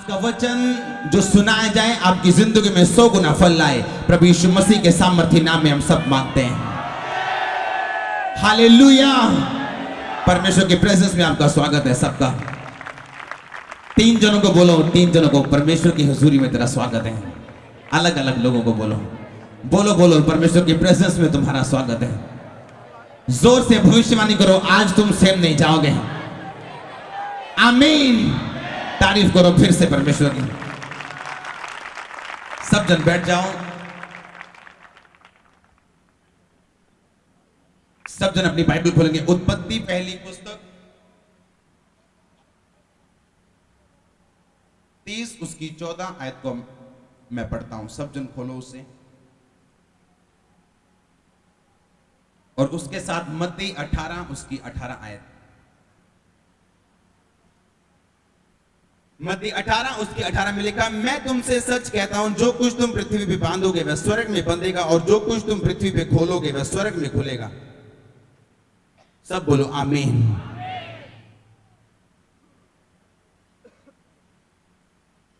का वचन जो सुनाया जाए आपकी जिंदगी में 100 गुना फल लाए। प्रभु यीशु मसीह के सामर्थ्य नाम में हम सब मांगते हैं। हालेलुया। परमेश्वर की प्रेजेंस में आपका स्वागत है सबका। 3 जनों को बोलो, 3 जनों को, परमेश्वर की हुजूरी में तेरा स्वागत है। अलग अलग लोगों को बोलो, बोलो बोलो, परमेश्वर की प्रेजेंस में तुम्हारा स्वागत है। जोर से भविष्यवाणी करो, आज तुम सेम नहीं जाओगे। आमीन। तारीफ करो फिर से परमेश्वर की। सब जन बैठ जाओ। सब जन अपनी बाइबल खोलेंगे। उत्पत्ति पहली पुस्तक 30 उसकी 14 आयत को मैं पढ़ता हूं। सब जन खोलो उसे। और उसके साथ मत्ती 18 उसकी 18 आयत। मत्ती 18 उसकी 18 में लिखा, मैं तुमसे सच कहता हूं, जो कुछ तुम पृथ्वी पे बांधोगे वह स्वर्ग में बंधेगा, और जो कुछ तुम पृथ्वी पे खोलोगे वह स्वर्ग में खुलेगा। सब बोलो आमीन।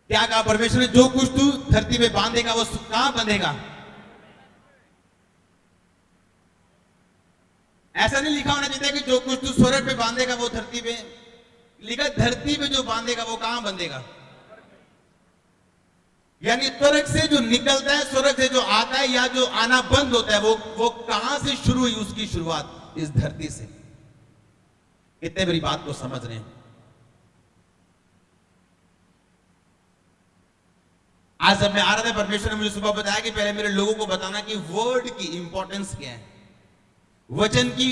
क्या कहा परमेश्वर ने? जो कुछ तू धरती पे बांधेगा वो कहां बंधेगा? ऐसा नहीं लिखा होना चाहिए कि जो कुछ तू स्वर्ग पे बांधेगा वो धरती पे। लिखा धरती पे जो बांधेगा वो कहां बंधेगा? यानी स्वर्ग से जो निकलता है, स्वर्ग से जो आता है या जो आना बंद होता है, वो कहां से शुरू हुई? उसकी शुरुआत इस धरती से। कितने मेरी बात को समझ रहे हैं? आज जब मैं आ रहा था, परमेश्वर ने मुझे सुबह बताया कि पहले मेरे लोगों को बताना कि वर्ड की इंपॉर्टेंस क्या है, वचन की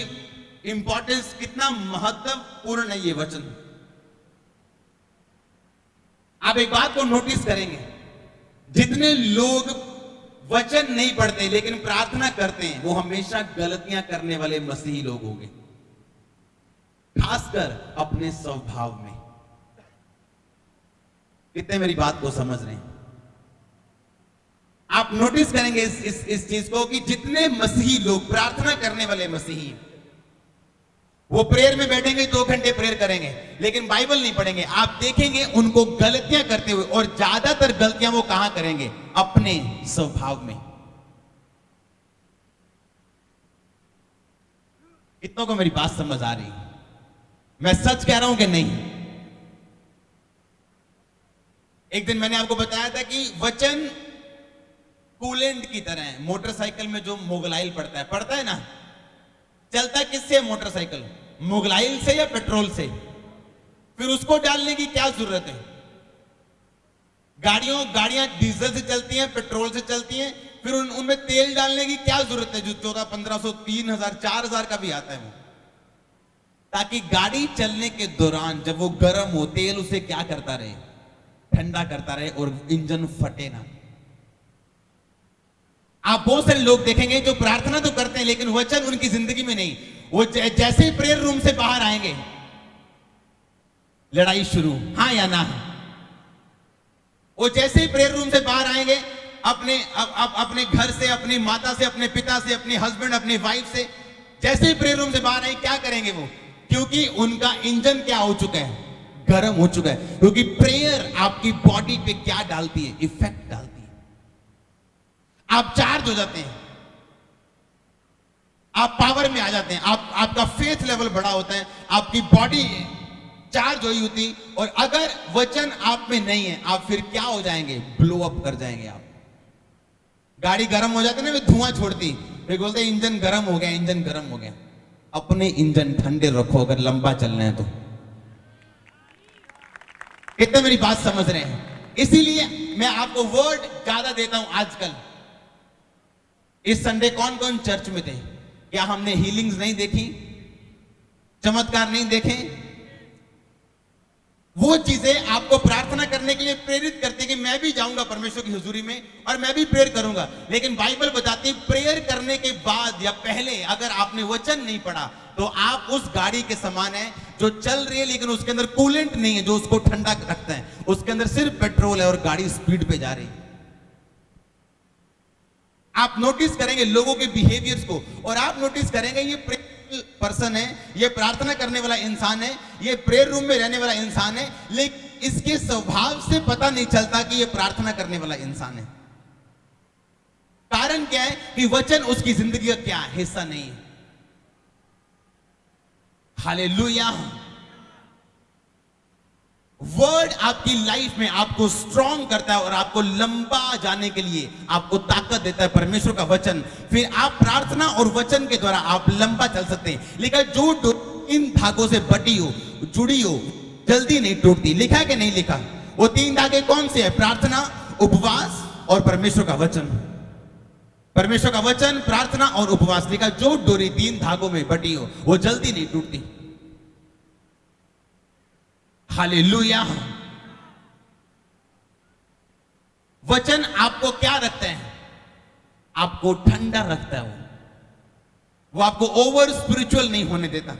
इंपॉर्टेंस कितना महत्वपूर्ण है ये वचन। आप एक बात को नोटिस करेंगे, जितने लोग वचन नहीं पढ़ते लेकिन प्रार्थना करते हैं वो हमेशा गलतियां करने वाले मसीही लोग होंगे, खासकर अपने स्वभाव में। कितने मेरी बात को समझ रहे हैं? आप नोटिस करेंगे इस चीज को कि जितने मसीही लोग, प्रार्थना करने वाले मसीही, वो प्रेयर में बैठेंगे, 2 घंटे प्रेयर करेंगे लेकिन बाइबल नहीं पढ़ेंगे। आप देखेंगे उनको गलतियां करते हुए, और ज्यादातर गलतियां वो कहां करेंगे? अपने स्वभाव में। कितनों को मेरी बात समझ आ रही? मैं सच कह रहा हूं कि नहीं? एक दिन मैंने आपको बताया था कि वचन कूलेंट की तरह है। मोटरसाइकिल में जो मोगलाइल पड़ता है ना, चलता किससे मोटरसाइकिल? मोगलाइल से या पेट्रोल से? फिर उसको डालने की क्या जरूरत है? गाड़ियां डीजल से चलती हैं, पेट्रोल से चलती हैं, फिर उनमें तेल डालने की क्या जरूरत है जो 1400-1500, 3000, 4000 का भी आता है वो? ताकि गाड़ी चलने के दौरान जब वो गर्म हो, तेल उसे क्या करता रहे? ठंडा करता रहे और इंजन फटे ना। आप बहुत सारे लोग देखेंगे जो प्रार्थना तो करते हैं लेकिन वचन उनकी जिंदगी में नहीं। वो जैसे ही प्रेयर रूम से बाहर आएंगे, लड़ाई शुरू, हाँ या ना। वो जैसे ही प्रेयर रूम से बाहर आएंगे, अपने घर से, अपनी माता से, अपने पिता से, अपने हस्बैंड, अपनी वाइफ से, जैसे ही प्रेयर रूम से बाहर आए, क्या करेंगे वो? क्योंकि उनका इंजन क्या हो चुका है? गर्म हो चुका है। क्योंकि प्रेयर आपकी बॉडी पे क्या डालती है? इफेक्ट डालती है। आप चार्ज हो जाते हैं, आप पावर में आ जाते हैं, आपका फेथ लेवल बड़ा होता है, आपकी बॉडी चार्ज हुई होती। और अगर वचन आप में नहीं है, आप फिर क्या हो जाएंगे? ब्लो अप कर जाएंगे आप। गाड़ी गर्म हो जाती है ना, वे धुआं छोड़ती, वे बोलते हैं इंजन गर्म हो गया, इंजन गर्म हो गया। अपने इंजन ठंडे रखो अगर लंबा चलना है तो। कितने मेरी बात समझ रहे हैं? इसीलिए मैं आपको वर्ड ज्यादा देता हूं आजकल। इस संडे कौन कौन चर्च में थे? क्या हमने हीलिंग्स नहीं देखी? चमत्कार नहीं देखे? वो चीजें आपको प्रार्थना करने के लिए प्रेरित करती है कि मैं भी जाऊंगा परमेश्वर की हुजूरी में और मैं भी प्रेयर करूंगा। लेकिन बाइबल बताती है प्रेयर करने के बाद या पहले अगर आपने वचन नहीं पढ़ा तो आप उस गाड़ी के समान है जो चल रही है लेकिन उसके अंदर कूलेंट नहीं है जो उसको ठंडा रखता है। उसके अंदर सिर्फ पेट्रोल है और गाड़ी स्पीड पे जा रही है। आप नोटिस करेंगे लोगों के बिहेवियर्स को, और आप नोटिस करेंगे ये पर्सन है, ये प्रार्थना करने वाला इंसान है, ये प्रेयर रूम में रहने वाला इंसान है, लेकिन इसके स्वभाव से पता नहीं चलता कि ये प्रार्थना करने वाला इंसान है। कारण क्या है कि वचन उसकी जिंदगी का क्या हिस्सा नहीं है। हालेलुया। वर्ड आपकी लाइफ में आपको स्ट्रॉन्ग करता है और आपको लंबा जाने के लिए आपको ताकत देता है, परमेश्वर का वचन। फिर आप प्रार्थना और वचन के द्वारा आप लंबा चल सकते हैं। लिखा जो इन धागों से बटी हो, जुड़ी हो, जल्दी नहीं टूटती। लिखा है कि नहीं लिखा? वो 3 धागे कौन से हैं? प्रार्थना, उपवास और परमेश्वर का वचन। परमेश्वर का वचन, प्रार्थना और उपवास। लिखा जो डोरी 3 धागों में बटी हो वो जल्दी नहीं टूटती। हालेलुया। वचन आपको क्या रखता है? आपको ठंडा रखता है। वो आपको ओवर स्पिरिचुअल नहीं होने देता,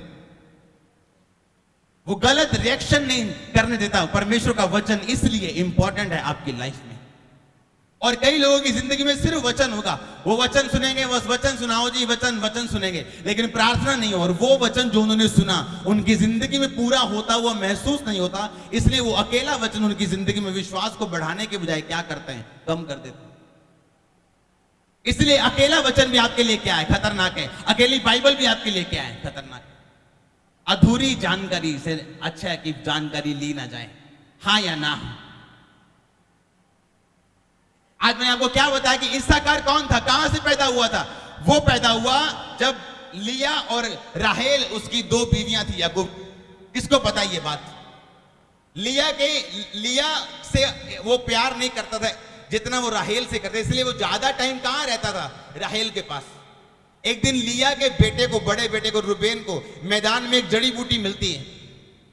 वो गलत रिएक्शन नहीं करने देता। परमेश्वर का वचन इसलिए इंपॉर्टेंट है आपकी लाइफ में। और कई लोगों की जिंदगी में सिर्फ वचन होगा, वो वचन सुनेंगे, बस वचन सुनाओ जी, वचन वचन सुनेंगे, लेकिन प्रार्थना नहीं हो। और वो वचन जो उन्होंने सुना उनकी जिंदगी में पूरा होता हुआ महसूस नहीं होता। इसलिए वो अकेला वचन उनकी जिंदगी में विश्वास को बढ़ाने के बजाय क्या करते हैं? कम कर देते हैं। इसलिए अकेला वचन भी आपके लिए क्या है? खतरनाक है। अकेली बाइबल भी आपके लिए क्या है? खतरनाक है। अधूरी जानकारी से अच्छा है कि जानकारी ली ना जाए। हाँ या ना? आज मैंने आपको क्या बताया कि इस्साकार कौन था, कहां से पैदा हुआ था? वो पैदा हुआ जब लिया और राहेल उसकी 2 बीवियां थी याकूब। किसको पता ये बात? लिया से वो प्यार नहीं करता था जितना वो राहेल से करते, इसलिए वो ज्यादा टाइम कहां रहता था? राहेल के पास। एक दिन लिया के बेटे को, बड़े बेटे को, रूबेन को मैदान में एक जड़ी बूटी मिलती है।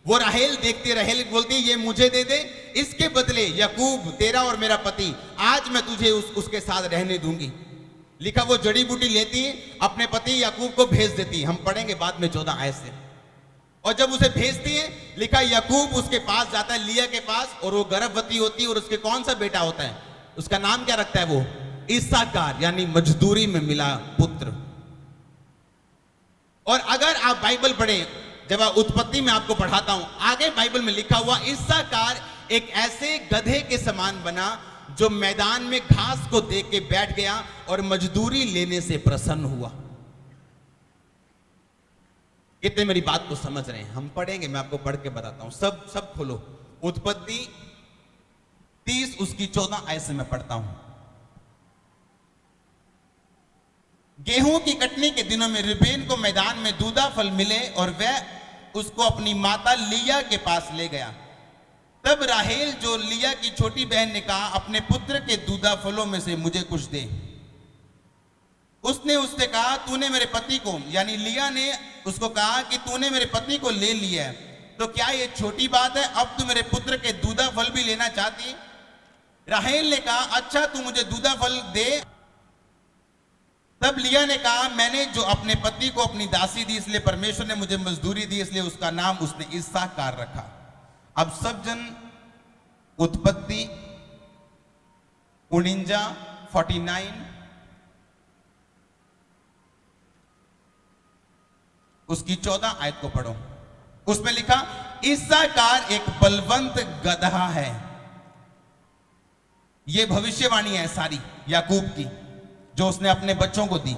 वो राहेल देखती है, राहेल बोलती है ये मुझे दे दे, इसके बदले याकूब तेरा और मेरा पति, आज मैं तुझे उसके साथ रहने दूंगी। लिखा वो जड़ी बूटी लेती है, अपने पति याकूब को भेज देती है। हम पढ़ेंगे बाद में 14 आयत से। और जब उसे भेजती है, लिखा याकूब उसके पास जाता है, लिया के पास, और वो गर्भवती होती है। और उसके कौन सा बेटा होता है? उसका नाम क्या रखता है वो? इस्साकार, यानी मजदूरी में मिला पुत्र। और अगर आप बाइबल पढ़ें, जब आप उत्पत्ति में आपको पढ़ाता हूं, आगे बाइबल में लिखा हुआ इस्साकार एक ऐसे गधे के समान बना जो मैदान में घास को देख के बैठ गया और मजदूरी लेने से प्रसन्न हुआ। कितने मेरी बात को समझ रहे हैं? हम पढ़ेंगे, मैं आपको पढ़ के बताता हूं। सब खोलो उत्पत्ति 30 उसकी 14 आयत से मैं पढ़ता हूं। गेहूं की कटनी के दिनों में रूबेन को मैदान में दूधा फल मिले और वह उसको अपनी माता लिया के पास ले गया। तब राहेल जो लिया की छोटी बहन ने कहा, अपने पुत्र के दूधा फलों में से मुझे कुछ दे। उसने उससे कहा, तूने मेरे पति को, यानी लिया ने उसको कहा कि तूने मेरे पति को ले लिया है, तो क्या ये छोटी बात है? अब तू मेरे पुत्र के दूधा फल भी लेना चाहती? राहेल ने कहा, अच्छा तू मुझे दूधा फल दे। तब लिया ने कहा, मैंने जो अपने पति को अपनी दासी दी, इसलिए परमेश्वर ने मुझे मजदूरी दी, इसलिए उसका नाम उसने इस्साकार रखा। अब सब जन उत्पत्ति 49 उसकी 14 आयत को पढ़ो। उसमें लिखा, इस्साकार एक बलवंत गधा है। यह भविष्यवाणी है सारी याकूब की जो उसने अपने बच्चों को दी,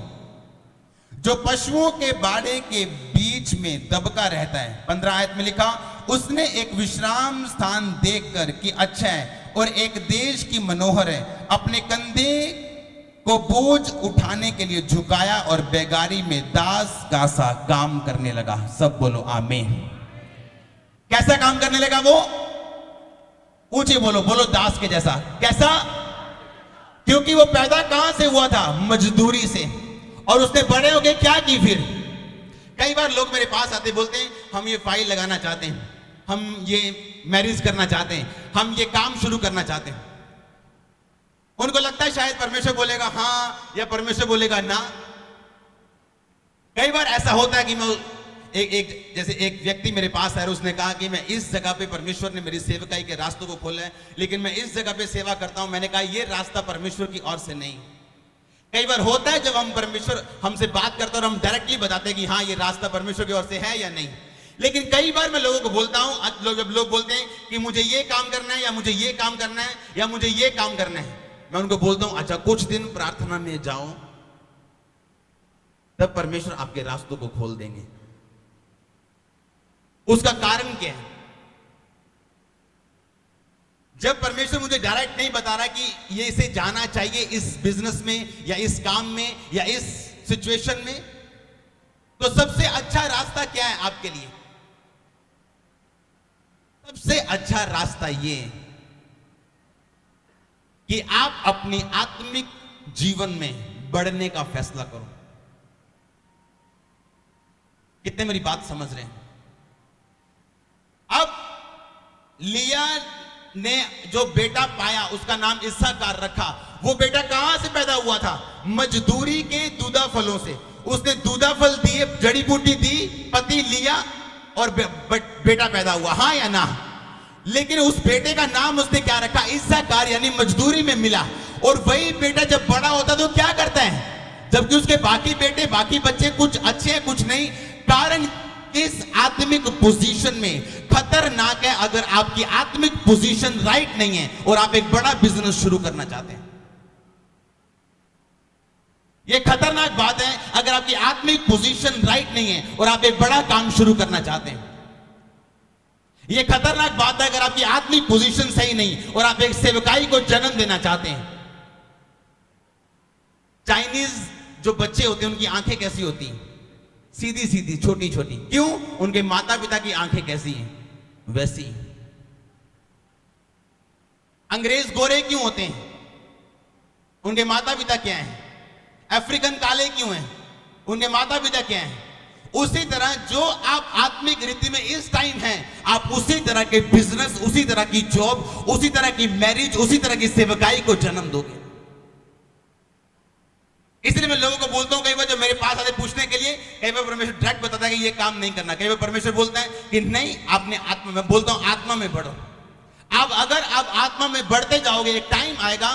जो पशुओं के बाड़े के बीच में दबका रहता है। 15 आयत में लिखा, उसने एक विश्राम स्थान देखकर कि अच्छा है और एक देश की मनोहर है, अपने कंधे को बोझ उठाने के लिए झुकाया और बेगारी में दास का सा काम करने लगा। सब बोलो आमीन। कैसा काम करने लगा वो? ऊंचे बोलो, बोलो दास के जैसा। कैसा? क्योंकि वो पैदा कहां से हुआ था? मजदूरी से। और उसने बड़े होके क्या की फिर? कई बार लोग मेरे पास आते बोलते हैं, हम ये फाइल लगाना चाहते हैं, हम ये मैरिज करना चाहते हैं, हम ये काम शुरू करना चाहते हैं। उनको लगता है शायद परमेश्वर बोलेगा हाँ या परमेश्वर बोलेगा ना। कई बार ऐसा होता है कि मैं जैसे एक व्यक्ति मेरे पास आया, उसने कहा कि मैं इस जगह पे परमेश्वर ने मेरी सेवकाई के रास्तों को खोला है, लेकिन मैं इस जगह पे सेवा करता हूं। मैंने कहा ये रास्ता परमेश्वर की ओर से नहीं। कई बार होता है जब हम परमेश्वर हमसे बात करते हैं और हम डायरेक्टली बताते हैं कि हाँ ये रास्ता परमेश्वर की ओर से है या नहीं। लेकिन कई बार मैं लोगों को बोलता हूं, जब लोग बोलते हैं कि मुझे ये काम करना है या मुझे ये काम करना है या मुझे ये काम करना है, मैं उनको बोलता हूं अच्छा कुछ दिन प्रार्थना में जाओ, तब परमेश्वर आपके रास्तों को खोल देंगे। उसका कारण क्या है? जब परमेश्वर मुझे डायरेक्ट नहीं बता रहा कि ये इसे जाना चाहिए इस बिजनेस में या इस काम में या इस सिचुएशन में, तो सबसे अच्छा रास्ता क्या है आपके लिए? सबसे अच्छा रास्ता ये कि आप अपनी आत्मिक जीवन में बढ़ने का फैसला करो। कितने मेरी बात समझ रहे हैं? अब लिया ने जो बेटा पाया उसका नाम इस्साकार रखा। वो बेटा कहां से पैदा हुआ था? मजदूरी के दूधा फलों से। उसने दूधा फल दिए, जड़ी बूटी दी, पति लिया और बेटा पैदा हुआ, हाँ या ना? लेकिन उस बेटे का नाम उसने क्या रखा? इस्साकार, यानी मजदूरी में मिला। और वही बेटा जब बड़ा होता तो क्या करता है? जबकि उसके बाकी बेटे, बाकी बच्चे कुछ अच्छे हैं कुछ नहीं। कारण इस आत्मिक पोजीशन में खतरनाक है अगर आपकी आत्मिक पोजीशन राइट नहीं है और आप एक बड़ा बिजनेस शुरू करना चाहते हैं। यह खतरनाक बात है अगर आपकी आत्मिक पोजीशन राइट नहीं है और आप एक बड़ा काम शुरू करना चाहते हैं। यह खतरनाक बात है अगर आपकी आत्मिक पोजीशन सही नहीं और आप एक सेवकाई को जन्म देना चाहते हैं। चाइनीज जो बच्चे होते हैं उनकी आंखें कैसी होती हैं? सीधी सीधी, छोटी छोटी। क्यों? उनके माता पिता की आंखें कैसी हैं? वैसी। अंग्रेज गोरे क्यों होते हैं? उनके माता पिता क्या हैं? अफ्रीकन काले क्यों हैं? उनके माता पिता क्या हैं? उसी तरह जो आप आत्मिक रीति में इस टाइम हैं, आप उसी तरह के बिजनेस, उसी तरह की जॉब, उसी तरह की मैरिज, उसी तरह की सेवकाई को जन्म दोगे। इसलिए मैं लोगों को बोलता हूं, कई बार जब मेरे पास आते पूछने के लिए, कई बार परमेश्वर डायरेक्ट बताता है कि ये काम नहीं करना। कई बार परमेश्वर बोलता है कि नहीं, आपने आत्मा में, बोलता हूं आत्मा में बढ़ो। अगर आप आत्मा में बढ़ते जाओगे, एक टाइम आएगा,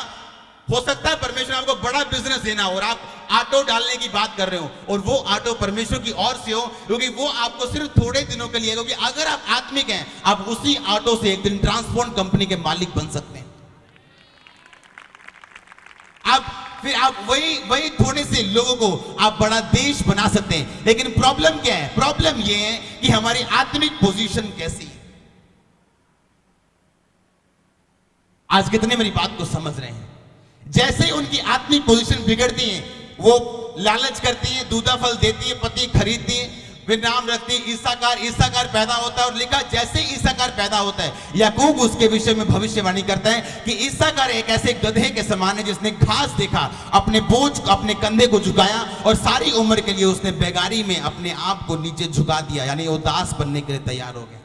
हो सकता है परमेश्वर आपको बड़ा बिजनेस देना हो और आप ऑटो डालने की बात कर रहे हो और वो ऑटो परमेश्वर की ओर से हो, क्योंकि वो आपको सिर्फ थोड़े दिनों के लिए, क्योंकि अगर आप आत्मिक हैं, आप उसी ऑटो से एक दिन ट्रांसपोर्ट कंपनी के मालिक बन सकते हैं। फिर आप वही थोड़े से लोगों को आप बड़ा देश बना सकते हैं। लेकिन प्रॉब्लम क्या है? प्रॉब्लम यह है कि हमारी आत्मिक पोजीशन कैसी है। आज कितने मेरी बात को समझ रहे हैं? जैसे ही उनकी आत्मिक पोजीशन बिगड़ती है, वो लालच करती है, दूधा फल देती है, पति खरीदती है, वे नाम रखती है इस्साकार। इस्साकार पैदा होता है और लिखा जैसे इस्साकार पैदा होता है, याकूब उसके विषय में भविष्यवाणी करता है कि इस्साकार एक ऐसे गधे के समान है जिसने घास देखा, अपने बोझ, अपने कंधे को झुकाया और सारी उम्र के लिए उसने बेगारी में अपने आप को नीचे झुका दिया, यानी वो दास बनने के लिए तैयार हो गया।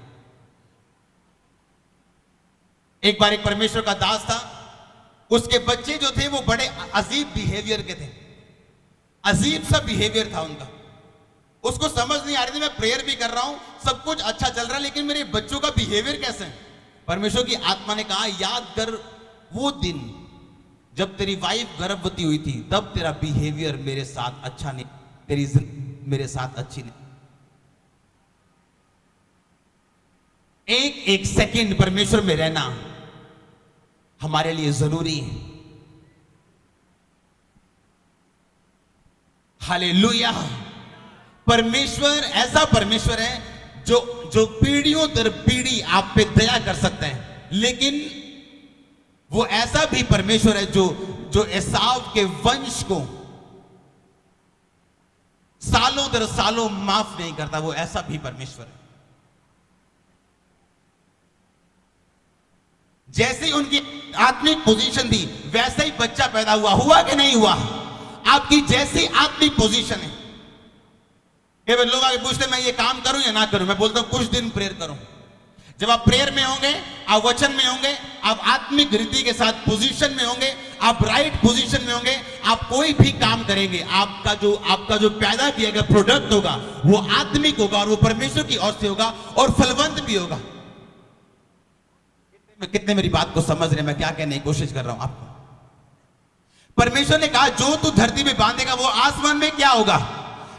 एक बार एक परमेश्वर का दास था, उसके बच्चे जो थे वो बड़े अजीब बिहेवियर के थे, अजीब सा बिहेवियर था उनका। उसको समझ नहीं आ रही थी, मैं प्रेयर भी कर रहा हूं, सब कुछ अच्छा चल रहा है, लेकिन मेरे बच्चों का बिहेवियर कैसे है? परमेश्वर की आत्मा ने कहा, याद कर वो दिन जब तेरी वाइफ गर्भवती हुई थी, तब तेरा बिहेवियर मेरे साथ अच्छा नहीं, तेरी जिंदगी मेरे साथ अच्छी नहीं। एक एक सेकंड परमेश्वर में रहना हमारे लिए जरूरी है। हालेलुया। परमेश्वर ऐसा परमेश्वर है जो पीढ़ियों दर पीढ़ी आप पे दया कर सकते हैं, लेकिन वो ऐसा भी परमेश्वर है जो एसाव के वंश को सालों दर सालों माफ नहीं करता। वो ऐसा भी परमेश्वर है। जैसे उनकी आत्मिक पोजीशन थी, वैसे ही बच्चा पैदा हुआ कि नहीं हुआ? आपकी जैसी आत्मिक पोजीशन है। कई बार लोग आगे पूछते मैं ये काम करूं या ना करूं, मैं बोलता हूं कुछ दिन प्रेयर करो। जब आप प्रेयर में होंगे, आप वचन में होंगे, आप आत्मिक रीति के साथ पोजीशन में होंगे, आप राइट पोजीशन में होंगे, आप कोई भी काम करेंगे, आपका जो पैदा किया गया प्रोडक्ट होगा वो आत्मिक होगा और वो परमेश्वर की ओर से होगा और फलवंत भी होगा। कितने मेरी बात को समझ रहे हैं? मैं क्या कहने की कोशिश कर रहा हूं आपको? परमेश्वर ने कहा जो तू धरती में बांधेगा वो आसमान में क्या होगा,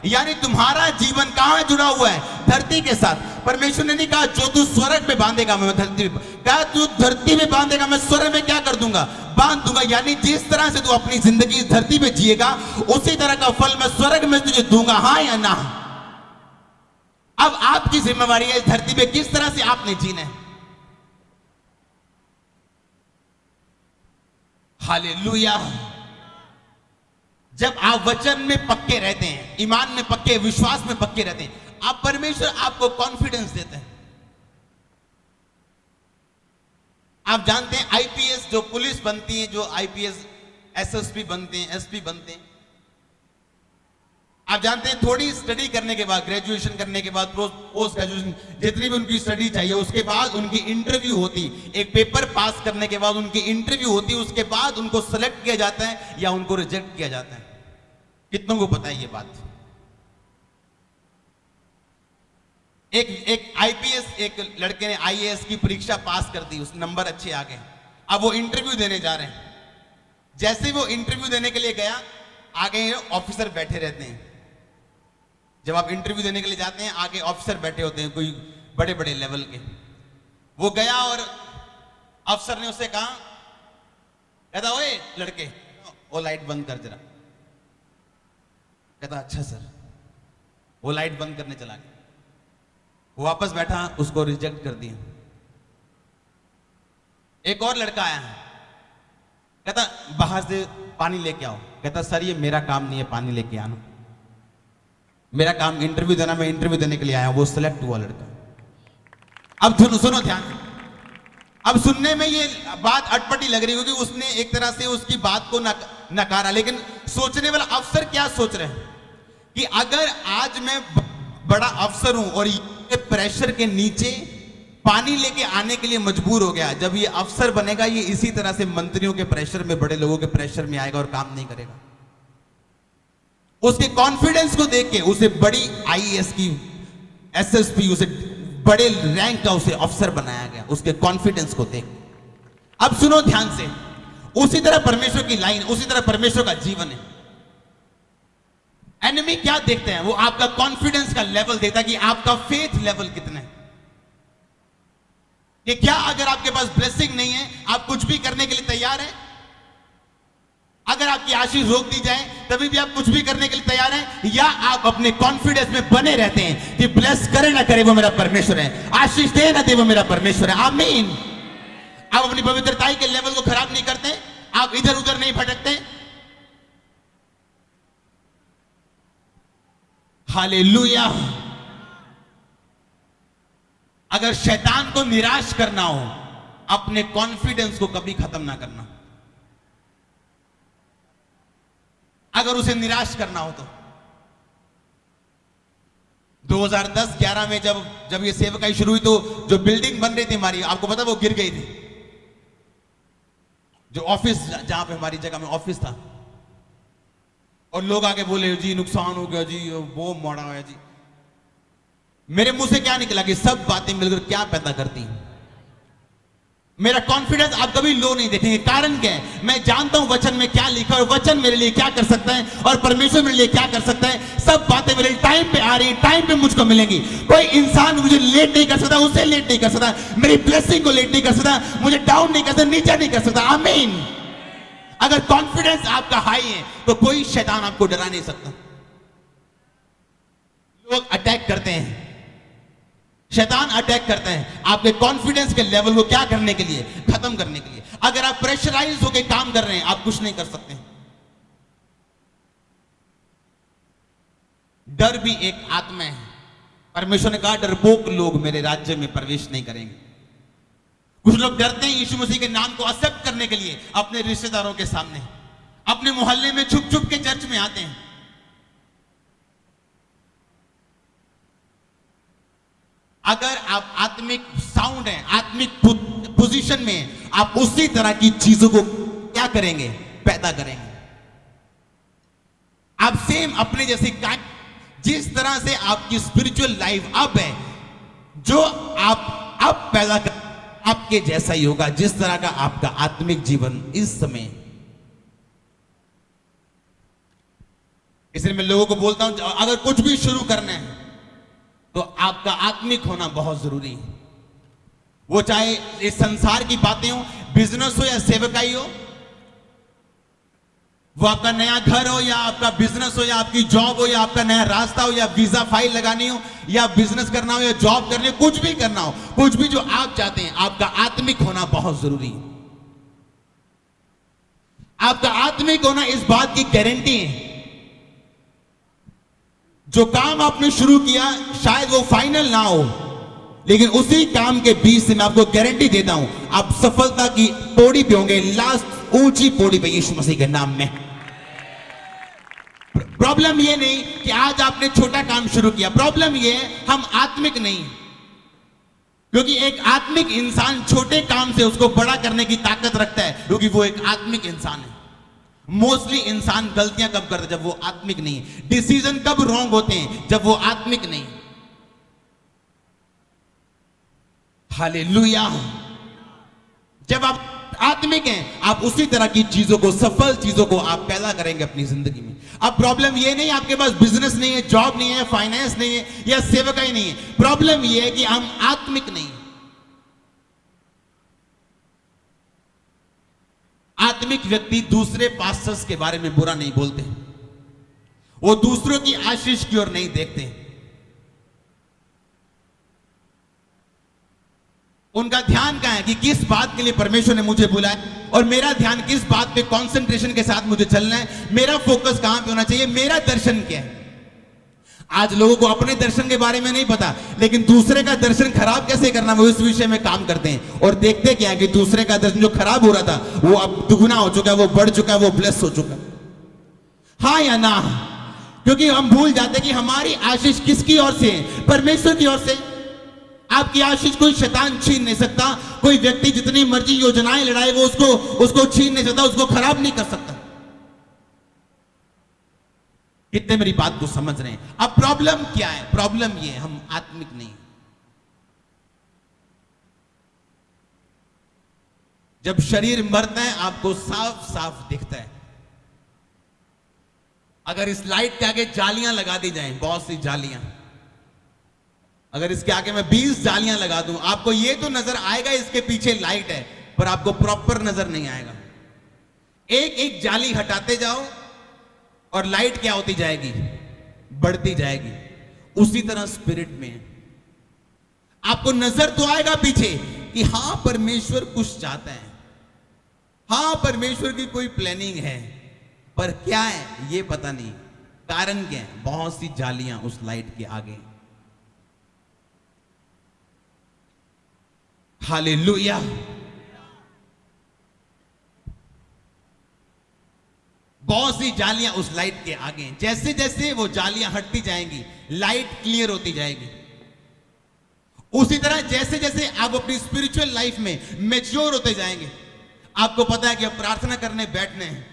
यानी तुम्हारा जीवन कहां जुड़ा हुआ है? धरती के साथ। परमेश्वर ने नहीं कहा जो तू स्वर्ग में बांधेगा मैं धरती में, कहा तू धरती में बांधेगा मैं स्वर्ग में क्या कर दूंगा, बांध दूंगा। यानी जिस तरह से तू अपनी जिंदगी धरती पे जिएगा उसी तरह का फल मैं स्वर्ग में तुझे दूंगा, हाँ या ना। अब आपकी जिम्मेवारी है धरती पे किस तरह से आपने जीना है। हालेलुया। जब आप वचन में पक्के रहते हैं, ईमान में पक्के, विश्वास में पक्के रहते हैं, आप परमेश्वर आपको कॉन्फिडेंस देते हैं। आप जानते हैं आईपीएस जो पुलिस बनती है, जो आईपीएस एसएसपी बनते हैं, एसपी बनते हैं, आप जानते हैं थोड़ी स्टडी करने के बाद, ग्रेजुएशन करने के बाद, पोस्ट ग्रेजुएशन जितनी भी उनकी स्टडी चाहिए, उसके बाद उनकी इंटरव्यू होती, एक पेपर पास करने के बाद उनकी इंटरव्यू होती, उसके बाद उनको सेलेक्ट किया जाता है या उनको रिजेक्ट किया जाता है। कितनों को पता है ये बात। एक आईपीएस, एक लड़के ने आईएएस की परीक्षा पास कर दी, उस नंबर अच्छे आ गए, अब वो इंटरव्यू देने जा रहे हैं। जैसे वो इंटरव्यू देने के लिए गया, आगे ऑफिसर बैठे रहते हैं। जब आप इंटरव्यू देने के लिए जाते हैं आगे ऑफिसर बैठे होते हैं, कोई बड़े बड़े लेवल के। वो गया और अफसर ने उससे कहा, कहता ओए लड़के वो लाइट बंद कर जरा। कहता अच्छा सर। वो लाइट बंद करने चला गया, वो वापस बैठा, उसको रिजेक्ट कर दिया। एक और लड़का आया, कहता बाहर से पानी लेके आओ। कहता सर ये मेरा काम नहीं है पानी लेके आना, मेरा काम इंटरव्यू देना, मैं इंटरव्यू देने के लिए आया। वो सिलेक्ट हुआ लड़का। अब सुनो ध्यान। अब सुनने में ये बात अटपटी लग रही होगी, उसने एक तरह से उसकी बात को नकारा, लेकिन सोचने वाला अफसर क्या सोच रहे हैं कि अगर आज मैं बड़ा अफसर हूं और ये प्रेशर के नीचे पानी लेके आने के लिए मजबूर हो गया, जब ये अफसर बनेगा ये इसी तरह से मंत्रियों के प्रेशर में, बड़े लोगों के प्रेशर में आएगा और काम नहीं करेगा। उसके कॉन्फिडेंस को देख के उसे बड़ी आईएएस की, एसएसपी, उसे बड़े रैंक का उसे अफसर बनाया गया, उसके कॉन्फिडेंस को देख। अब सुनो ध्यान से, उसी तरह परमेश्वर की लाइन, उसी तरह परमेश्वर का जीवन है। एनिमी क्या देखते हैं, वो आपका कॉन्फिडेंस का लेवल देखता है कि आपका फेथ लेवल कितना है, कि क्या अगर आपके पास ब्लेसिंग नहीं है आप कुछ भी करने के लिए तैयार हैं। अगर आपकी आशीष रोक दी जाए तभी भी आप कुछ भी करने के लिए तैयार हैं, या आप अपने कॉन्फिडेंस में बने रहते हैं कि ब्लेस करे ना करे वो मेरा परमेश्वर है, आशीष दे ना दे वो मेरा परमेश्वर है। आमीन। आप अपनी पवित्रता के लेवल को खराब नहीं करते, आप इधर उधर नहीं भटकते। हालेलुया। अगर शैतान को निराश करना हो, अपने कॉन्फिडेंस को कभी खत्म ना करना। अगर उसे निराश करना हो तो 2010-11 में जब ये सेवकाई शुरू हुई तो जो बिल्डिंग बन रही थी हमारी, आपको पता वो गिर गई थी। जो ऑफिस, जहां पे हमारी जगह में ऑफिस था, और लोग आके बोले जी नुकसान हो गया जी, वो मोड़ा हुआ जी। मेरे मुंह से क्या निकला कि सब बातें मिलकर क्या पैदा करती हैं। मेरा कॉन्फिडेंस आप कभी लो नहीं देखेंगे। कारण क्या है, मैं जानता हूं वचन में क्या लिखा है और वचन मेरे लिए क्या कर सकता है और परमेश्वर मेरे लिए क्या कर सकता है। सब बातें मेरे टाइम पे आ रही, टाइम पे मुझको मिलेंगी। कोई इंसान मुझे लेट नहीं कर सकता, उसे लेट नहीं कर सकता, मेरी ब्लेसिंग को लेट नहीं कर सकता, मुझे डाउन नहीं कर सकता, नीचे नहीं कर सकता। आमीन। अगर कॉन्फिडेंस आपका हाई है तो कोई शैतान आपको डरा नहीं सकता। लोग अटैक करते हैं, शैतान अटैक करते हैं आपके कॉन्फिडेंस के लेवल को क्या करने के लिए, खत्म करने के लिए। अगर आप प्रेशराइज होकर काम कर रहे हैं आप कुछ नहीं कर सकते। डर भी एक आत्मा है। परमेश्वर ने कहा डरपोक लोग मेरे राज्य में प्रवेश नहीं करेंगे। कुछ लोग डरते हैं यीशु मसीह के नाम को एक्सेप्ट करने के लिए, अपने रिश्तेदारों के सामने, अपने मोहल्ले में छुप छुप के चर्च में आते हैं। अगर आप आत्मिक साउंड है, आत्मिक पोजीशन में, आप उसी तरह की चीजों को क्या करेंगे, पैदा करेंगे। आप सेम अपने जैसी जिस तरह से आपकी स्पिरिचुअल लाइफ अब है, जो आप अब पैदा कर आपके जैसा ही होगा, जिस तरह का आपका आत्मिक जीवन इस समय। इसलिए मैं लोगों को बोलता हूं अगर कुछ भी शुरू करना है तो आपका आत्मिक होना बहुत जरूरी है। वो चाहे इस संसार की बातें हो, बिजनेस हो या सेवकाई हो, वो आपका नया घर हो या आपका बिजनेस हो या आपकी जॉब हो या आपका नया रास्ता हो या वीजा फाइल लगानी हो या बिजनेस करना हो या जॉब करनी हो, कुछ भी करना हो, कुछ भी जो आप चाहते हैं, आपका आत्मिक होना बहुत जरूरी है। आपका आत्मिक होना इस बात की गारंटी है, जो काम आपने शुरू किया शायद वो फाइनल ना हो, लेकिन उसी काम के बीच से मैं आपको गारंटी देता हूं, आप सफलता की पौड़ी पे होंगे, लास्ट ऊंची पौड़ी पे, यीशु मसीह के नाम में। प्रॉब्लम ये नहीं कि आज आपने छोटा काम शुरू किया, प्रॉब्लम ये है हम आत्मिक नहीं, क्योंकि एक आत्मिक इंसान छोटे काम से उसको बड़ा करने की ताकत रखता है, क्योंकि वो एक आत्मिक इंसान है। मोस्टली इंसान गलतियां कब करते हैं? जब वो आत्मिक नहीं है। डिसीजन कब रॉन्ग होते हैं? जब वो आत्मिक नहीं। हालेलुया। जब आप आत्मिक हैं, आप उसी तरह की चीजों को, सफल चीजों को आप पैदा करेंगे अपनी जिंदगी में। अब प्रॉब्लम ये नहीं आपके पास बिजनेस नहीं है, जॉब नहीं है, फाइनेंस नहीं है या सेवकाई नहीं है, प्रॉब्लम ये है कि हम आत्मिक नहीं। आत्मिक व्यक्ति दूसरे पास्टर्स के बारे में बुरा नहीं बोलते, वो दूसरों की आशीष की ओर नहीं देखते, उनका ध्यान कहां है कि किस बात के लिए परमेश्वर ने मुझे बुलाया और मेरा ध्यान किस बात पे कंसंट्रेशन के साथ मुझे चलना है, मेरा फोकस कहां पे होना चाहिए, मेरा दर्शन क्या है। आज लोगों को अपने दर्शन के बारे में नहीं पता, लेकिन दूसरे का दर्शन खराब कैसे करना वो इस विषय में काम करते हैं, और देखते क्या है कि दूसरे का दर्शन जो खराब हो रहा था वो अब दुगुना हो चुका है, वो बढ़ चुका है, वो ब्लेस हो चुका है। हाँ या ना? क्योंकि हम भूल जाते कि हमारी आशीष किसकी ओर से है? परमेश्वर की ओर से। आपकी आशीष कोई शैतान छीन नहीं सकता, कोई व्यक्ति जितनी मर्जी योजनाएं लड़ाए वो उसको छीन नहीं सकता, उसको खराब नहीं कर सकता। कितने मेरी बात को समझ रहे हैं? अब प्रॉब्लम क्या है? प्रॉब्लम ये है हम आत्मिक नहीं। जब शरीर मरता है आपको साफ साफ दिखता है। अगर इस लाइट के आगे जालियां लगा दी जाएं, बहुत सी जालियां, अगर इसके आगे मैं 20 जालियां लगा दूं, आपको ये तो नजर आएगा इसके पीछे लाइट है, पर आपको प्रॉपर नजर नहीं आएगा। एक एक जाली हटाते जाओ और लाइट क्या होती जाएगी? बढ़ती जाएगी। उसी तरह स्पिरिट में आपको नजर तो आएगा पीछे कि हां परमेश्वर कुछ चाहता है, हां परमेश्वर की कोई प्लानिंग है, पर क्या है ये पता नहीं। कारण क्या है? बहुत सी जालियां उस लाइट के आगे। हालेलुया। बहुत सी जालियां उस लाइट के आगे। जैसे जैसे वो जालियां हटती जाएंगी, लाइट क्लियर होती जाएगी। उसी तरह जैसे जैसे आप अपनी स्पिरिचुअल लाइफ में मैच्योर होते जाएंगे, आपको पता है कि अब प्रार्थना करने बैठने हैं।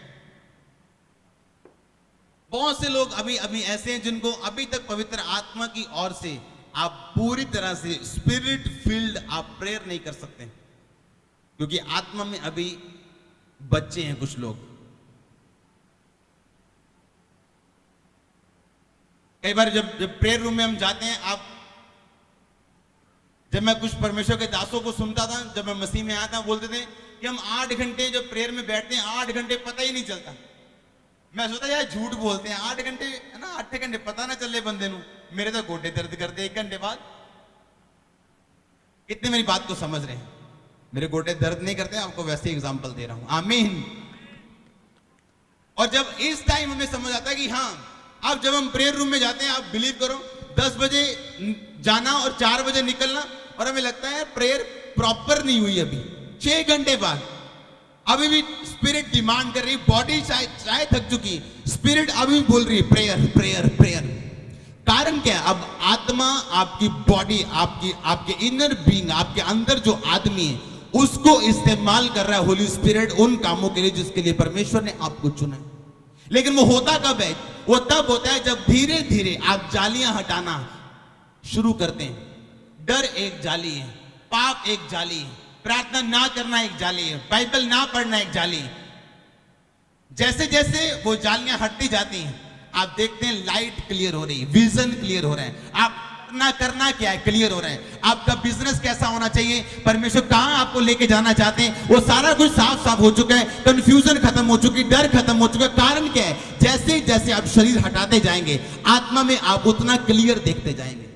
बहुत से लोग अभी अभी ऐसे हैं जिनको अभी तक पवित्र आत्मा की ओर से आप पूरी तरह से स्पिरिट फील्ड आप प्रेयर नहीं कर सकते, क्योंकि आत्मा में अभी बच्चे हैं कुछ लोग। कई बार जब प्रेयर रूम में हम जाते हैं, जब मैं कुछ परमेश्वर के दासों को सुनता था, जब मैं मसीह में आया था, बोलते थे कि हम 8 घंटे जब प्रेयर में बैठते हैं, 8 घंटे पता ही नहीं चलता। मैं सोचता यार झूठ बोलते हैं, 8 घंटे है ना, 8 घंटे पता ना चले बंदे नू। मेरे तो गोडे दर्द करते 1 घंटे बाद। कितने मेरी बात को समझ रहे हैं? मेरे गोडे दर्द नहीं करते, आपको वैसे एग्जांपल दे रहा हूं। आमीन। और जब इस टाइम हमें समझ आता है कि हाँ, अब जब हम प्रेयर रूम में जाते हैं, आप बिलीव करो 10 बजे जाना और 4 बजे निकलना, और हमें लगता है प्रेयर प्रॉपर नहीं हुई अभी 6 घंटे बाद। अभी भी स्पिरिट डिमांड कर रही, बॉडी शायद थक चुकी, स्पिरिट अभी भी बोल रही है प्रेयर प्रेयर प्रेयर। कारण क्या है? अब आत्मा, आपकी बॉडी, आपके इनर बीइंग, आपके अंदर जो आदमी है, उसको इस्तेमाल कर रहा है होली स्पिरिट उन कामों के लिए जिसके लिए परमेश्वर ने आपको चुना है। लेकिन वो होता कब है? वो तब होता है जब धीरे धीरे आप जालियां हटाना शुरू करते हैं। डर एक जाली है, पाप एक जाली है, प्रार्थना ना करना एक जाली है, बाइबल ना पढ़ना एक जाली है। जैसे जैसे वो जालियां हटती जाती हैं, आप देखते हैं लाइट क्लियर हो रही है, विजन क्लियर हो रहा है। आप अपना करना क्या है क्लियर हो रहा है, आपका बिजनेस कैसा होना चाहिए, परमेश्वर कहां आपको लेके जाना चाहते हैं, वो सारा कुछ साफ साफ हो चुका है। कंफ्यूजन खत्म हो चुकी, डर खत्म हो चुका है। कारण क्या है, जैसे जैसे आप शरीर हटाते जाएंगे आत्मा में आप उतना क्लियर देखते जाएंगे।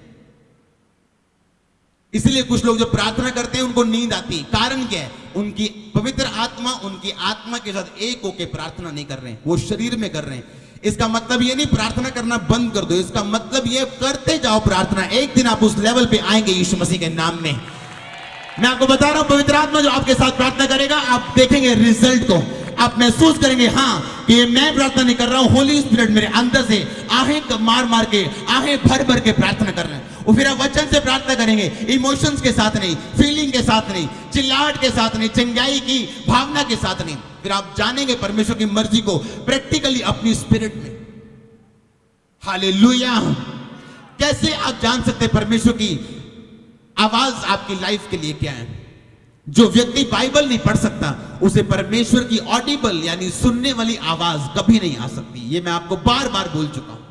इसलिए कुछ लोग जो प्रार्थना करते हैं उनको नींद आती है। कारण क्या है, उनकी पवित्र आत्मा उनकी आत्मा के साथ एक होकर प्रार्थना नहीं कर रहे हैं, वो शरीर में कर रहे हैं। इसका मतलब ये नहीं प्रार्थना करना बंद कर दो, इसका मतलब ये करते जाओ प्रार्थना। एक दिन आप उस लेवल पे आएंगे यीशु मसीह के नाम में। मैं आपको बता रहा हूं, पवित्र आत्मा जो आपके साथ प्रार्थना करेगा, आप देखेंगे रिजल्ट को, आप महसूस करेंगे हाँ कि मैं प्रार्थना नहीं कर रहा हूं, होली स्पिरिट मेरे अंदर से आहें मार मार के, आहें भर भर के प्रार्थना कर रहे हैं। और फिर आप वचन से प्रार्थना करेंगे, इमोशंस के साथ नहीं, फीलिंग के साथ नहीं, चिल्लाहट के साथ नहीं, चंगाई की भावना के साथ नहीं। फिर आप जानेंगे परमेश्वर की मर्जी को प्रैक्टिकली अपनी स्पिरिट में। हालेलुया। कैसे आप जान सकते हैं परमेश्वर की आवाज आपकी लाइफ के लिए क्या है? जो व्यक्ति बाइबल नहीं पढ़ सकता उसे परमेश्वर की ऑडिबल यानी सुनने वाली आवाज कभी नहीं आ सकती। ये मैं आपको बार बार बोल चुका हूं।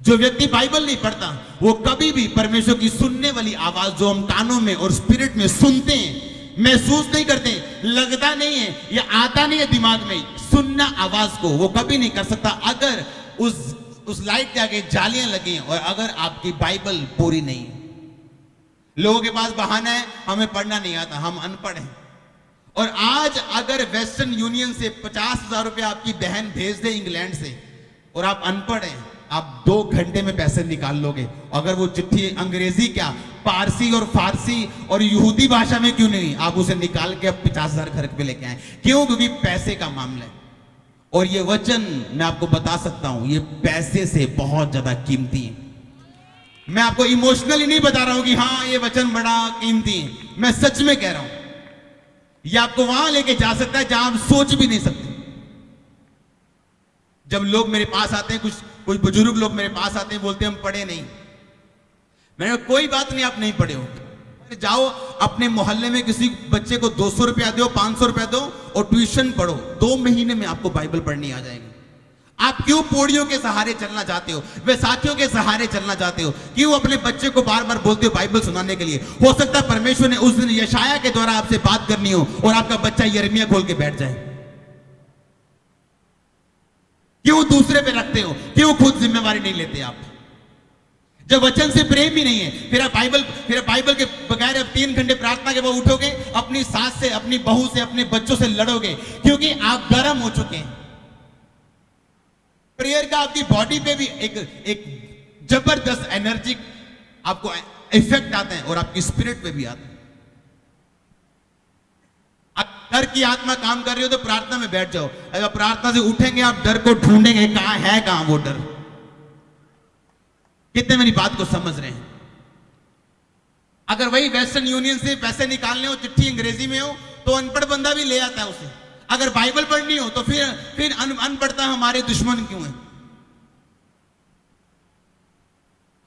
जो व्यक्ति बाइबल नहीं पढ़ता वो कभी भी परमेश्वर की सुनने वाली आवाज जो हम कानों में और स्पिरिट में सुनते हैं, महसूस नहीं करते, लगता नहीं है या आता नहीं है दिमाग में, सुनना आवाज को वो कभी नहीं कर सकता अगर उस लाइट के आगे जालियां लगी और अगर आपकी बाइबल पूरी नहीं है। लोगों के पास बहाना है, हमें पढ़ना नहीं आता, हम अनपढ़ हैं। और आज अगर वेस्टर्न यूनियन से 50,000 रुपया आपकी बहन भेज दे इंग्लैंड से और आप अनपढ़ हैं, आप 2 घंटे में पैसे निकाल लोगे। अगर वो चिट्ठी अंग्रेजी क्या, पारसी और फारसी और यहूदी भाषा में क्यों नहीं, आप उसे निकाल के अब 50,000 घर पे लेके आए। क्यों? क्योंकि पैसे का मामला है। और ये वचन मैं आपको बता सकता हूं, ये पैसे से बहुत ज्यादा कीमती है। मैं आपको इमोशनली नहीं बता रहा हूं कि हाँ ये वचन बड़ा कीमती है, मैं सच में कह रहा हूं। ये आपको वहां लेके जा सकता है जहां आप सोच भी नहीं सकते। जब लोग मेरे पास आते हैं, कुछ बुजुर्ग लोग मेरे पास आते हैं, बोलते हैं हम पढ़े नहीं। मैंने कोई बात नहीं, आप नहीं पढ़े हो, जाओ अपने मोहल्ले में किसी बच्चे को 200 रुपया दो, 500 रुपया दो और ट्यूशन पढ़ो। 2 महीने में आपको बाइबल पढ़नी आ जाएगी। आप क्यों पौड़ियों के सहारे चलना चाहते हो, वे साथियों के सहारे चलना चाहते हो? क्यों अपने बच्चे को बार बार बोलते हो बाइबल सुनाने के लिए? हो सकता है परमेश्वर ने उस दिन यशाया के द्वारा आपसे बात करनी हो और आपका बच्चा यिर्मयाह खोल के बैठ जाए। क्यों दूसरे पे रखते हो? क्यों खुद जिम्मेवारी नहीं लेते आप? जब वचन से प्रेम ही नहीं है, फिर आप बाइबल के बगैर अब 3 घंटे प्रार्थना के बाद उठोगे, अपनी सास से, अपनी बहू से, अपने बच्चों से लड़ोगे क्योंकि आप गर्म हो चुके हैं। प्रेयर का आपकी बॉडी पे भी एक जबरदस्त एनर्जी आपको इफेक्ट आता है और आपकी स्पिरिट पे भी आता है। डर की आत्मा काम कर रही हो तो प्रार्थना में बैठ जाओ। अगर प्रार्थना से उठेंगे आप डर को ढूंढेंगे, कहां है, कहां वो डर। कितने मेरी बात को समझ रहे हैं? अगर वही वेस्टर्न यूनियन से पैसे निकालने हो, चिट्ठी अंग्रेजी में हो, तो अनपढ़ बंदा भी ले आता है उसे। अगर बाइबल पढ़नी हो तो फिर अनपढ़ता हमारे दुश्मन क्यों है?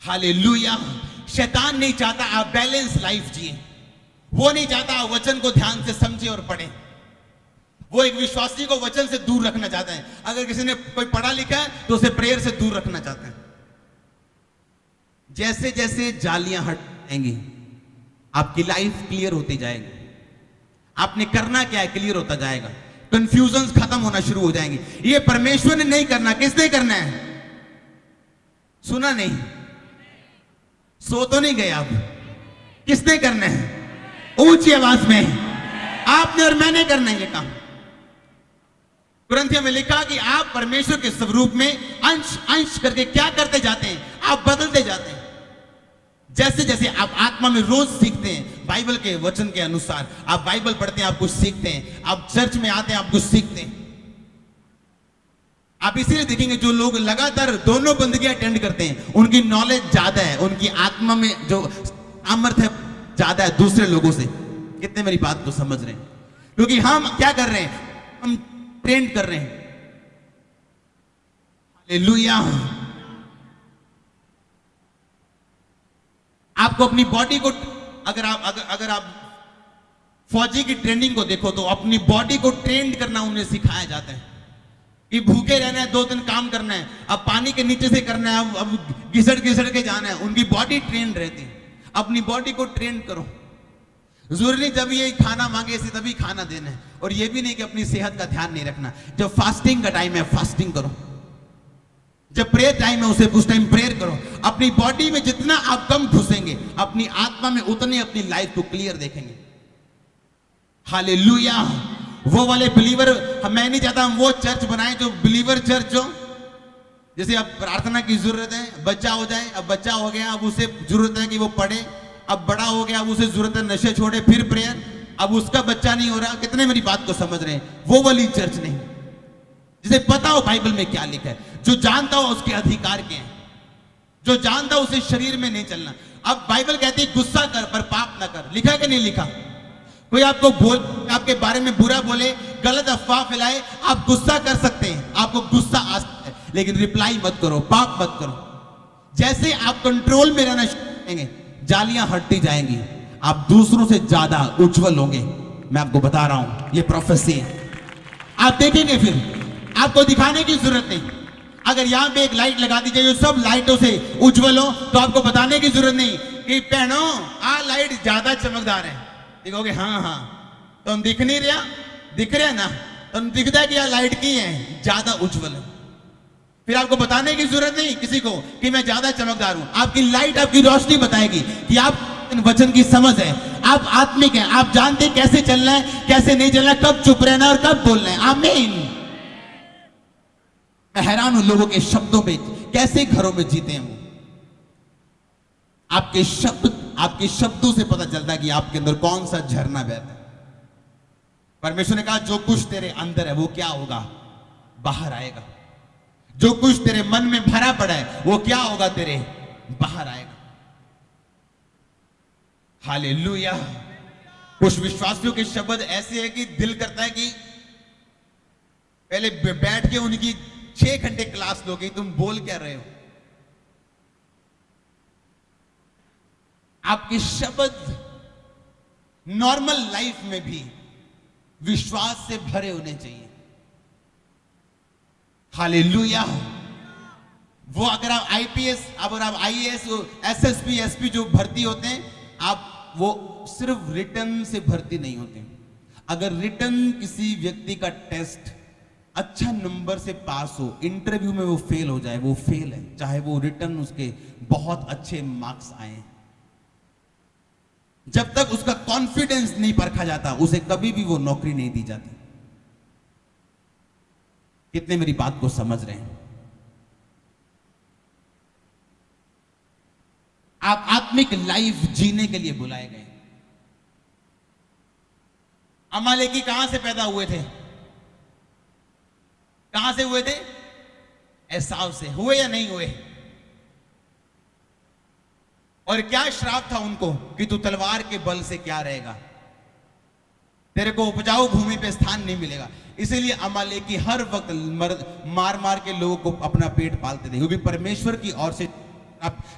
हालेलुया। शैतान नहीं चाहता आप बैलेंस लाइफ जिए, वो नहीं चाहता आप वचन को ध्यान से समझे और पढ़े। वो एक विश्वासी को वचन से दूर रखना चाहता है। अगर किसी ने कोई पढ़ा लिखा है तो उसे प्रेयर से दूर रखना चाहता है। जैसे जैसे जालियां हटेंगी आपकी लाइफ क्लियर होती जाएगी। आपने करना क्या है क्लियर होता जाएगा, कंफ्यूजन खत्म होना शुरू हो जाएंगे। ये परमेश्वर ने नहीं करना, किसने करना है? सुना नहीं? सो तो नहीं गए आप? किसने करना है? ऊंची आवाज में आपने और मैंने करना है ये काम। कुरिन्थियों में लिखा कि आप परमेश्वर के स्वरूप में अंश अंश करके क्या करते जाते हैं? आप बदलते जाते हैं। जैसे जैसे आप आत्मा में रोज सीखते हैं, बाइबल के वचन के अनुसार आप बाइबल पढ़ते हैं, आप कुछ सीखते हैं। आप चर्च में आते हैं, आप कुछ सीखते हैं। आप इसीलिए देखेंगे जो लोग लगातार दोनों बंदगियां अटेंड करते हैं, उनकी नॉलेज ज्यादा है, उनकी आत्मा में जो सामर्थ्य है ज्यादा है दूसरे लोगों से। कितने मेरी बात को समझ रहे हैं? क्योंकि हम क्या कर रहे हैं? हम ट्रेंड कर रहे हैं। हालेलुया। आपको अपनी बॉडी को अगर आप फौजी की ट्रेनिंग को देखो तो अपनी बॉडी को ट्रेंड करना उन्हें सिखाया जाता है। कि भूखे रहना है, 2 दिन काम करना है, अब पानी के नीचे से करना है, अब घिसट घिसट के जाना है। उनकी बॉडी ट्रेन रहती है। अपनी बॉडी को ट्रेन करो। जरूरी नहीं जब ये खाना मांगे इसे तभी खाना देना है, और ये भी नहीं कि अपनी सेहत का ध्यान नहीं रखना। जब फास्टिंग का टाइम है फास्टिंग करो, जब प्रेयर टाइम है उस टाइम प्रेयर करो। अपनी बॉडी में जितना आप कम घुसेंगे, अपनी आत्मा में उतने अपनी लाइफ को क्लियर देखेंगे। हालेलुया। वो वाले बिलीवर, मैं नहीं चाहता हम वो चर्च बनाए जो बिलीवर चर्च हो, जैसे अब प्रार्थना की जरूरत है, बच्चा हो जाए, अब बच्चा हो गया, अब उसे जरूरत है कि वो पढ़े, अब बड़ा हो गया, अब उसे जरूरत है नशे छोड़े, फिर प्रेयर, अब उसका बच्चा नहीं हो रहा। कितने मेरी बात को समझ रहे हैं? वो वाली चर्च नहीं, जिसे पता हो बाइबल में क्या लिखा है, जो जानता हो उसके अधिकार क्या है, जो जानता हो उसे शरीर में नहीं चलना। अब बाइबल कहती है गुस्सा कर पर पाप ना कर। लिखा कि नहीं लिखा? कोई आपको आपके बारे में बुरा बोले, गलत अफवाह फैलाए, आप गुस्सा कर सकते हैं, आपको गुस्सा आ सकता है, लेकिन रिप्लाई मत करो, पाप मत करो। जैसे आप कंट्रोल में रहना शुरू करेंगे, जालियां हटती जाएंगी, आप दूसरों से ज्यादा उज्जवल होंगे। मैं आपको बता रहा हूं, ये प्रोफेसी है। आप देखेंगे, फिर आपको दिखाने की जरूरत नहीं। अगर यहां पे एक लाइट लगा दी जाए जो सब लाइटों से उज्जवल हो, तो आपको बताने की जरूरत नहीं कि बहनों आ लाइट ज्यादा चमकदार है। देखोगे हाँ हाँ, तो हम दिख नहीं रहा, दिख रहे ना, तो हम दिखता है कि यह लाइट की है, ज्यादा उज्जवल है। फिर आपको बताने की जरूरत नहीं किसी को कि मैं ज्यादा चमकदार हूं। आपकी लाइट, आपकी रोशनी बताएगी कि आप वचन की समझ है, आप आत्मिक हैं, आप जानते हैं कैसे चलना है, कैसे नहीं चलना है, कब चुप रहना है और कब बोलना है। आमीन। मैं हैरान हूं लोगों के शब्दों पे, कैसे घरों में जीते हैं वो। आपके शब्दों से पता चलता है कि आपके अंदर कौन सा झरना बहता है। परमेश्वर ने कहा जो कुछ तेरे अंदर है वो क्या होगा? बाहर आएगा। जो कुछ तेरे मन में भरा पड़ा है वो क्या होगा? तेरे बाहर आएगा। हालेलुया। कुछ विश्वासियों के शब्द ऐसे हैं कि दिल करता है कि पहले बैठ के उनकी 6 घंटे क्लास लोगे, तुम बोल क्या रहे हो। आपके शब्द नॉर्मल लाइफ में भी विश्वास से भरे होने चाहिए। हालेलुया। वो अगर आप आईपीएस, अगर आप आईएएस, एसएसपी, एसपी जो भर्ती होते हैं, आप वो सिर्फ रिटर्न से भर्ती नहीं होते। अगर रिटर्न किसी व्यक्ति का टेस्ट अच्छा नंबर से पास हो, इंटरव्यू में वो फेल हो जाए, वो फेल है, चाहे वो रिटर्न उसके बहुत अच्छे मार्क्स आए। जब तक उसका कॉन्फिडेंस नहीं परखा जाता, उसे कभी भी वो नौकरी नहीं दी जाती। कितने मेरी बात को समझ रहे हैं? आप आत्मिक लाइफ जीने के लिए बुलाए गए। अमालेकी कहां से पैदा हुए थे? कहां से हुए थे? एसाव से। हुए या नहीं हुए? और क्या श्राप था उनको कि तू तलवार के बल से क्या रहेगा, तेरे को उपजाऊ भूमि पे स्थान नहीं मिलेगा। इसीलिए अमालेकी हर वक्त मार मार के लोगों को अपना पेट पालते थे, क्योंकि परमेश्वर की ओर से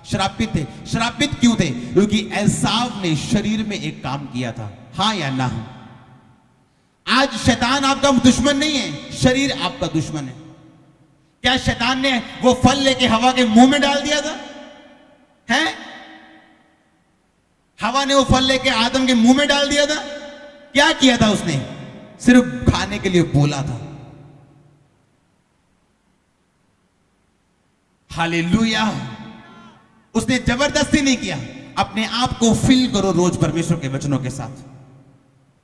श्रापित थे। श्रापित क्यों थे? क्योंकि एसाव ने शरीर में एक काम किया था। हाँ या ना? आज शैतान आपका दुश्मन नहीं है, शरीर आपका दुश्मन है। क्या शैतान ने वो फल लेके हवा के मुंह में डाल दिया था? हैं? हवा ने वो फल लेके आदम के मुंह में डाल दिया था? क्या किया था उसने? सिर्फ खाने के लिए बोला था। हालेलुया। उसने जबरदस्ती नहीं किया। अपने आप को फिल करो रोज परमेश्वर के वचनों के साथ।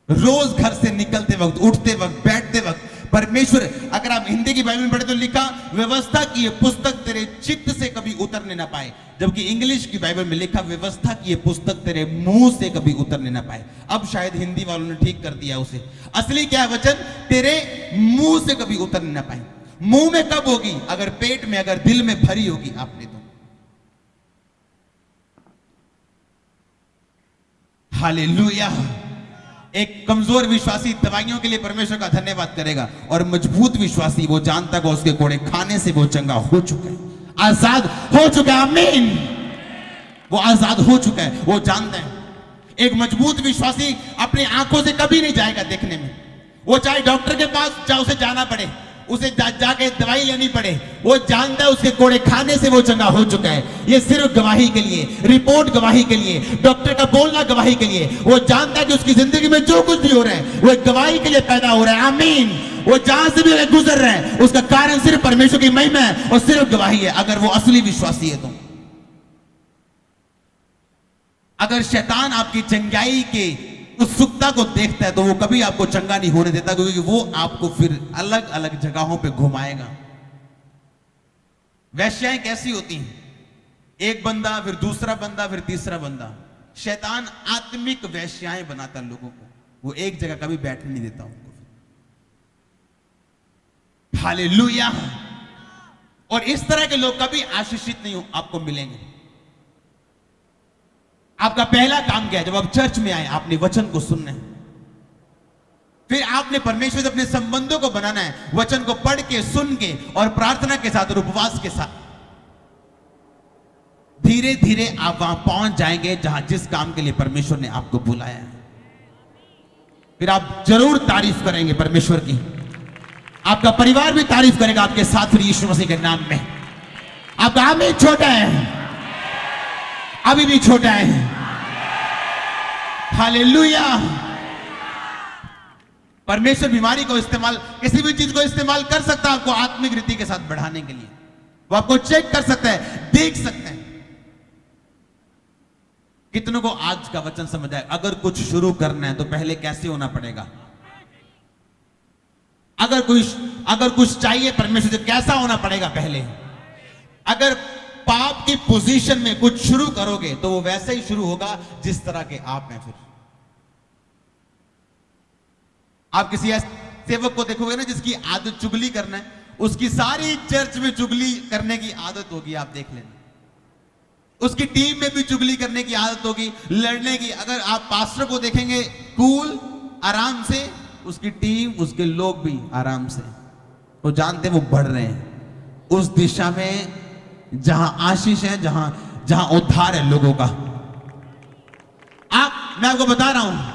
रोज घर से निकलते वक्त, उठते वक्त, बैठते वक्त परमेश्वर, अगर आप हिंदी की बाइबल में पढ़े तो लिखा, व्यवस्था की ये पुस्तक तेरे चित्त से कभी उतरने ना पाए। जबकि इंग्लिश की बाइबल में लिखा, व्यवस्था की ये पुस्तक तेरे मुंह से कभी उतरने ना पाए। अब शायद हिंदी वालों ने ठीक कर दिया उसे। असली क्या है वचन? तेरे मुंह से कभी उतरने ना पाए। मुंह में कब होगी? अगर पेट में, अगर दिल में भरी होगी आपने तो। हालेलुया। एक कमजोर विश्वासी दवाइयों के लिए परमेश्वर का धन्यवाद करेगा, और मजबूत विश्वासी वो जानता है उसके कोड़े खाने से वो चंगा हो चुका है, आजाद हो चुका है। आमीन। वो आजाद हो चुका है, वो जानता है। एक मजबूत विश्वासी अपनी आंखों से कभी नहीं जाएगा देखने में। वो चाहे डॉक्टर के पास उसे जाना पड़े, उसे जाके दवाई लेनी पड़े। वो जानता है उसके कोड़े खाने से वो चंगा हो चुका है। ये सिर्फ गवाही के लिए, रिपोर्ट गवाही के लिए, डॉक्टर का बोलना गवाही के लिए। वो जानता है कि उसकी जिंदगी में जो कुछ भी हो रहा है वो एक गवाही के लिए पैदा हो रहा है। आमीन। वो जहां से भी गुजर रहे हैं उसका कारण सिर्फ परमेश्वर की महिमा है और सिर्फ गवाही है, अगर वो असली विश्वासी है तो। अगर शैतान आपकी चंगाई के उत्सुकता को देखता है तो वो कभी आपको चंगा नहीं होने देता, क्योंकि वो आपको फिर अलग अलग जगहों पे घुमाएगा। वैश्याएं कैसी होती हैं? एक बंदा, फिर दूसरा बंदा, फिर तीसरा बंदा। शैतान आत्मिक वैश्याएं बनाता है लोगों को, वो एक जगह कभी बैठने नहीं देता उनको। हालेलुया। और इस तरह के लोग कभी आशीषित नहीं हो आपको मिलेंगे। आपका पहला काम क्या है? जब आप चर्च में आए आपने वचन को सुनना है, फिर आपने परमेश्वर से अपने संबंधों को बनाना है, वचन को पढ़ के, सुन के और प्रार्थना के साथ और उपवास के साथ। धीरे धीरे आप वहां पहुंच जाएंगे जहां जिस काम के लिए परमेश्वर ने आपको बुलाया है। फिर आप जरूर तारीफ करेंगे परमेश्वर की। आपका परिवार भी तारीफ करेगा आपके साथ, फिर यीशु मसीह के नाम में। आपका आमीन छोटा है, अभी भी छोटा है। हालेलुया। परमेश्वर बीमारी को इस्तेमाल, किसी भी चीज को इस्तेमाल कर सकता है आपको आत्मिक रीति के साथ बढ़ाने के लिए। वो आपको चेक कर सकता है, देख सकता है। कितनों को आज का वचन समझ आए? अगर कुछ शुरू करना है तो पहले कैसे होना पड़ेगा? अगर कुछ चाहिए परमेश्वर से, कैसा होना पड़ेगा पहले? अगर पाप की पोजीशन में कुछ शुरू करोगे तो वो वैसे ही शुरू होगा जिस तरह के आप हैं। फिर आप किसी ऐसे सेवक को देखोगे ना जिसकी आदत चुगली करना है, उसकी सारी चर्च में चुगली करने की आदत होगी, आप देख लेना। उसकी टीम में भी चुगली करने की आदत होगी, लड़ने की। अगर आप पास्टर को देखेंगे कूल, आराम से, उसकी टीम, उसके लोग भी आराम से। वो जानते वो बढ़ रहे हैं उस दिशा में जहां आशीष है, जहां उद्धार है लोगों का। मैं आपको बता रहा हूं,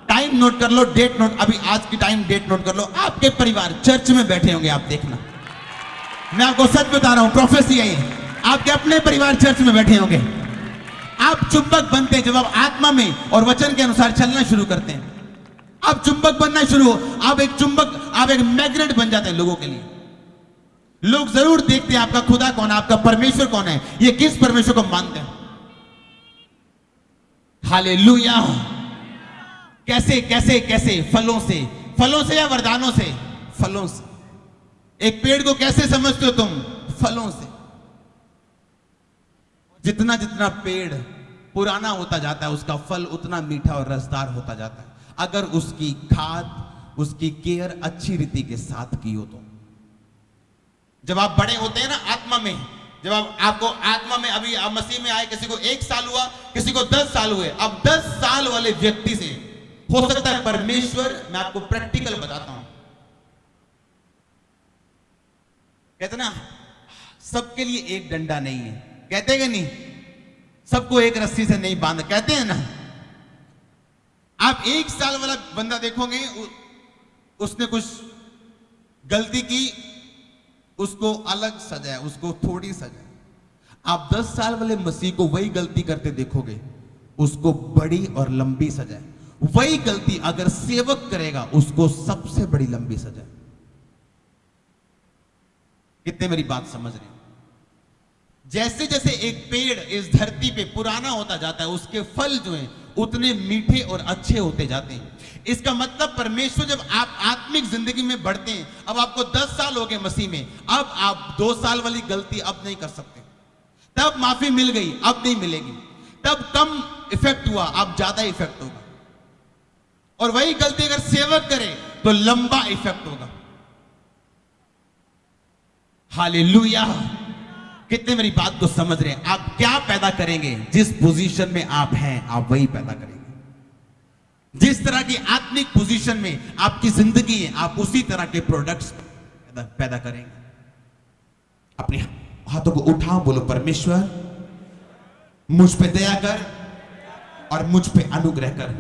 टाइम नोट कर लो, डेट नोट, अभी आज की टाइम डेट नोट कर लो। आपके परिवार चर्च में बैठे होंगे, आप देखना। मैं आपको सच बता रहा हूं, प्रोफेसी है ये। आपके अपने परिवार चर्च में बैठे होंगे। आप चुंबक बनते हैं जब आप आत्मा में और वचन के अनुसार चलना शुरू करते हैं। आप चुंबक बनना शुरू हो, आप एक मैग्नेट बन जाते हैं लोगों के लिए। लोग जरूर देखते हैं आपका खुदा कौन है, आपका परमेश्वर कौन है, ये किस परमेश्वर को मानते हैं। हालेलुया। कैसे कैसे कैसे? फलों से या वरदानों से? फलों से। एक पेड़ को कैसे समझते हो तुम? फलों से। जितना जितना पेड़ पुराना होता जाता है उसका फल उतना मीठा और रसदार होता जाता है, अगर उसकी खाद, उसकी केयर अच्छी रीति के साथ की हो तो। जब आप बड़े होते हैं ना आत्मा में, जब आपको आत्मा में, अभी आप मसीह में आए, किसी को 1 साल हुआ, किसी को 10 साल हुए। अब 10 साल वाले व्यक्ति से हो सकता है परमेश्वर, मैं आपको प्रैक्टिकल बताता हूं, कहते ना सबके लिए एक डंडा नहीं है, कहते हैं कि नहीं? सबको एक रस्सी से नहीं बांध, कहते हैं ना। आप 1 साल वाला बंदा देखोगे, उसने कुछ गलती की, उसको अलग सजा है, उसको थोड़ी सजा है। आप 10 साल वाले मसीह को वही गलती करते देखोगे, उसको बड़ी और लंबी सजा है। वही गलती अगर सेवक करेगा उसको सबसे बड़ी लंबी सजा है। कितने मेरी बात समझ रहे हैं? जैसे जैसे एक पेड़ इस धरती पे पुराना होता जाता है, उसके फल जो हैं उतने मीठे और अच्छे होते जाते हैं। इसका मतलब परमेश्वर, जब आप आत्मिक जिंदगी में बढ़ते हैं, अब आपको 10 साल हो गए मसीह में, अब आप 2 साल वाली गलती अब नहीं कर सकते। तब माफी मिल गई, अब नहीं मिलेगी। तब कम इफेक्ट हुआ, अब ज्यादा इफेक्ट होगा। और वही गलती अगर सेवक करे तो लंबा इफेक्ट होगा। हालेलुया। कितने मेरी बात को समझ रहे हैं? आप क्या पैदा करेंगे, जिस पोजीशन में आप हैं आप वही पैदा करेंगे। जिस तरह की आत्मिक पोजीशन में आपकी जिंदगी है, आप उसी तरह के प्रोडक्ट्स पैदा करेंगे। अपने हाथों को उठाओ, बोलो परमेश्वर मुझ पे दया कर और मुझ पे अनुग्रह कर।